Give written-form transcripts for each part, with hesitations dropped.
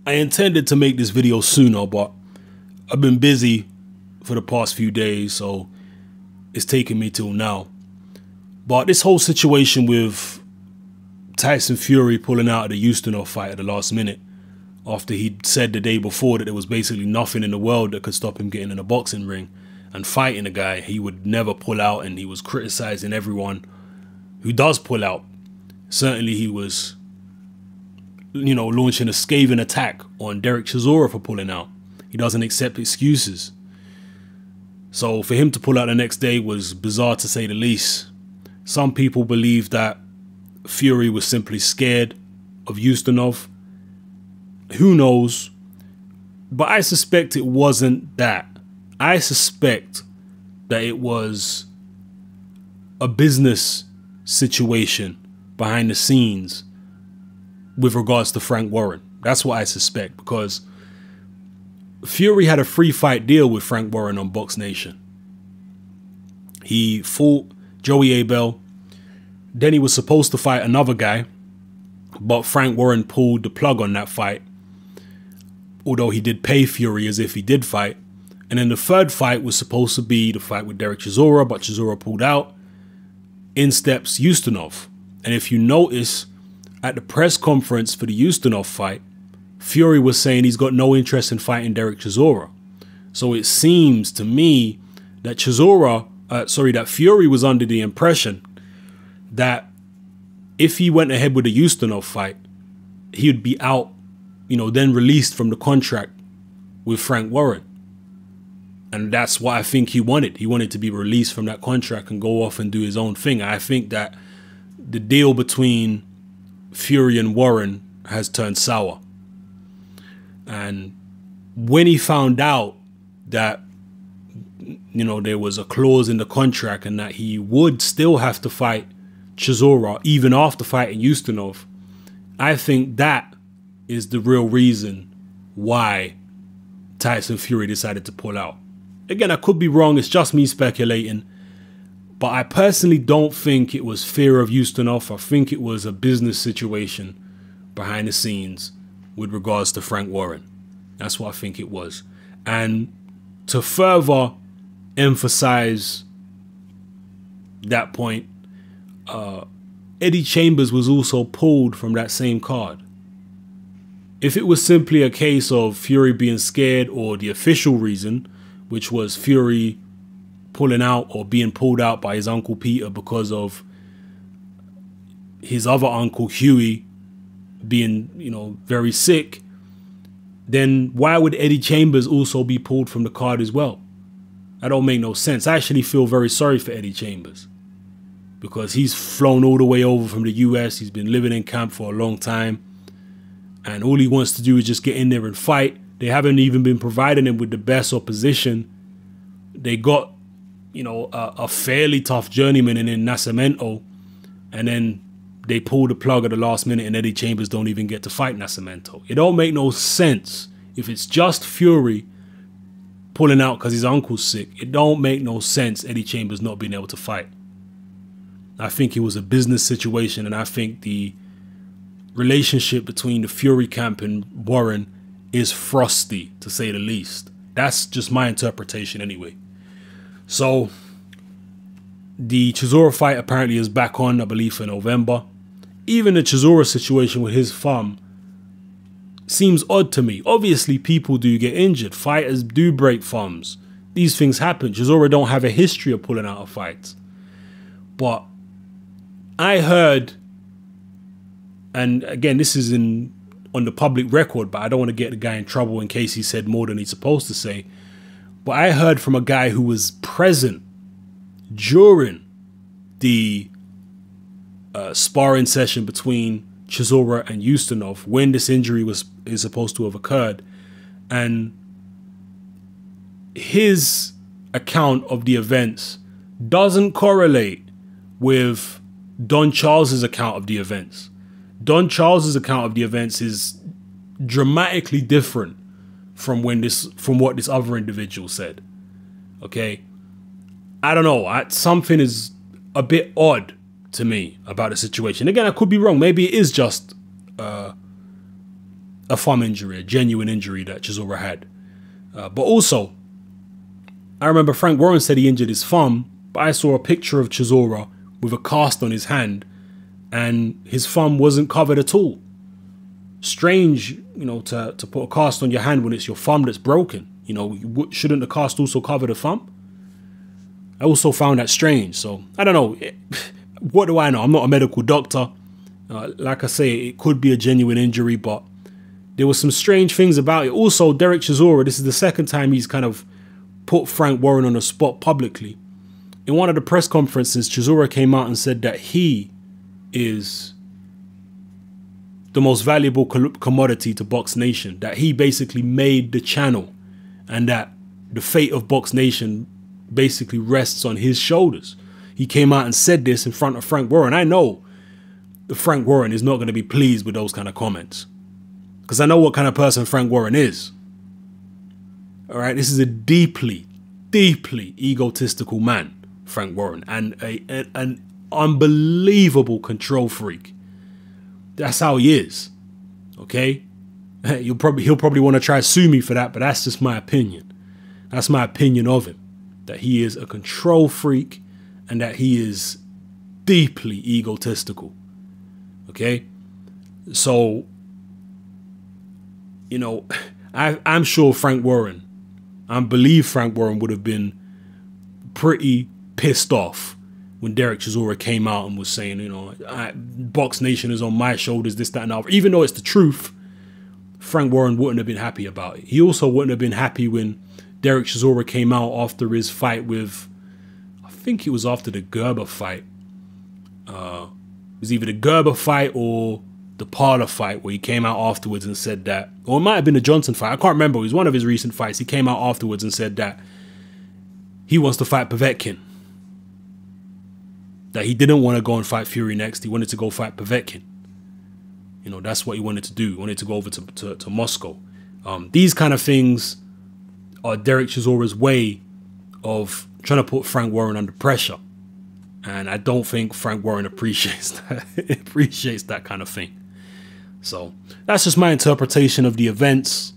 I intended to make this video sooner, but I've been busy for the past few days, so it's taken me till now. But this whole situation with Tyson Fury pulling out of the Ustinov fight at the last minute, after he'd said the day before that there was basically nothing in the world that could stop him getting in a boxing ring and fighting a guy, he would never pull out, and he was criticizing everyone who does pull out. Certainly he was, launching a scathing attack on Derek Chisora for pulling out. He doesn't accept excuses. So for him to pull out the next day was bizarre, to say the least. Some people believe that Fury was simply scared of Ustinov. Who knows? But I suspect it wasn't that. I suspect that it was a business situation behind the scenes with regards to Frank Warren. That's what I suspect, because Fury had a free fight deal with Frank Warren on Box Nation. He fought Joey Abel. Then he was supposed to fight another guy, but Frank Warren pulled the plug on that fight, although he did pay Fury as if he did fight. And then the third fight was supposed to be the fight with Derek Chisora, but Chisora pulled out. In steps Ustinov. And if you notice, at the press conference for the Ustinov fight, Fury was saying he's got no interest in fighting Derek Chisora. So it seems to me that that Fury was under the impression that if he went ahead with the Ustinov fight, he would be out, then released from the contract with Frank Warren. And that's what I think he wanted. He wanted to be released from that contract and go off and do his own thing. I think that the deal between Fury and Warren has turned sour. And when he found out that, there was a clause in the contract and that he would still have to fight Chisora even after fighting Ustinov, I think that is the real reason why Tyson Fury decided to pull out. Again, I could be wrong. It's just me speculating. But I personally don't think it was fear of Ustinov. I think it was a business situation behind the scenes with regards to Frank Warren. That's what I think it was. And to further emphasize that point, Eddie Chambers was also pulled from that same card. If it was simply a case of Fury being scared, or the official reason, which was Fury pulling out or being pulled out by his Uncle Peter because of his other uncle Huey being, very sick, then why would Eddie Chambers also be pulled from the card as well? That don't make no sense. I actually feel very sorry for Eddie Chambers, because he's flown all the way over from the US. He's been living in camp for a long time, and all he wants to do is just get in there and fight. They haven't even been providing him with the best opposition. They got, a fairly tough journeyman in Nascimento, and then they pull the plug at the last minute and Eddie Chambers don't even get to fight Nascimento. It don't make no sense. If it's just Fury pulling out because his uncle's sick, it don't make no sense Eddie Chambers not being able to fight. I think it was a business situation, and I think the relationship between the Fury camp and Warren is frosty, to say the least. That's just my interpretation anyway. So the Chisora fight apparently is back on, I believe, for November. Even the Chisora situation with his thumb seems odd to me. Obviously, people do get injured. Fighters do break thumbs. These things happen. Chisora don't have a history of pulling out of fights. But I heard, and again, this is on the public record, but I don't want to get the guy in trouble in case he said more than he's supposed to say. But I heard from a guy who was present during the sparring session between Chisora and Ustinov when this injury is supposed to have occurred, and his account of the events doesn't correlate with Don Charles's account of the events. Don Charles's account of the events is dramatically different from what this other individual said. Okay, I don't know. Something is a bit odd to me about the situation. Again, I could be wrong. Maybe it is just a a thumb injury, a genuine injury that Chisora had. But also, I remember Frank Warren said he injured his thumb, but I saw a picture of Chisora with a cast on his hand, and his thumb wasn't covered at all. Strange, you know, to put a cast on your hand when it's your thumb that's broken. You know, shouldn't the cast also cover the thumb? I also found that strange. So, I don't know. What do I know? I'm not a medical doctor. Like I say, it could be a genuine injury, but there were some strange things about it. Also, Derek Chisora, this is the second time he's kind of put Frank Warren on the spot publicly. In one of the press conferences, Chisora came out and said that he is the most valuable commodity to Box Nation, that he basically made the channel, and that the fate of Box Nation basically rests on his shoulders. He came out and said this in front of Frank Warren. I know that Frank Warren is not going to be pleased with those kind of comments, because I know what kind of person Frank Warren is. All right, this is a deeply, deeply egotistical man, Frank Warren, and an unbelievable control freak. That's how he is. Okay, he'll probably want to try to sue me for that, but that's just my opinion. That's my opinion of him. That he is a control freak, and that he is deeply egotistical. Okay, so you know, I'm sure Frank Warren, I believe Frank Warren would have been pretty pissed off when Derek Chisora came out and was saying, you know, Box Nation is on my shoulders, this, that, and other. Even though it's the truth, Frank Warren wouldn't have been happy about it. He also wouldn't have been happy when Derek Chisora came out after his fight with, I think it was after the Gerber fight. It was either the Gerber fight or the Parler fight, where he came out afterwards and said that, or it might have been the Johnson fight. I can't remember. It was one of his recent fights. He came out afterwards and said that he wants to fight Povetkin. That he didn't want to go and fight Fury next. He wanted to go fight Povetkin. You know, that's what he wanted to do. He wanted to go over to Moscow. These kind of things are Derek Chisora's way of trying to put Frank Warren under pressure. And I don't think Frank Warren appreciates that kind of thing. So that's just my interpretation of the events.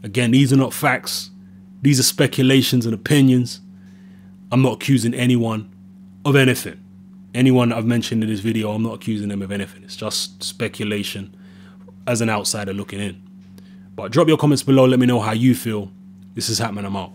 Again, these are not facts. These are speculations and opinions. I'm not accusing anyone of anything. Anyone that I've mentioned in this video, I'm not accusing them of anything. It's just speculation as an outsider looking in. But drop your comments below. Let me know how you feel. This is Hatman. I'm out.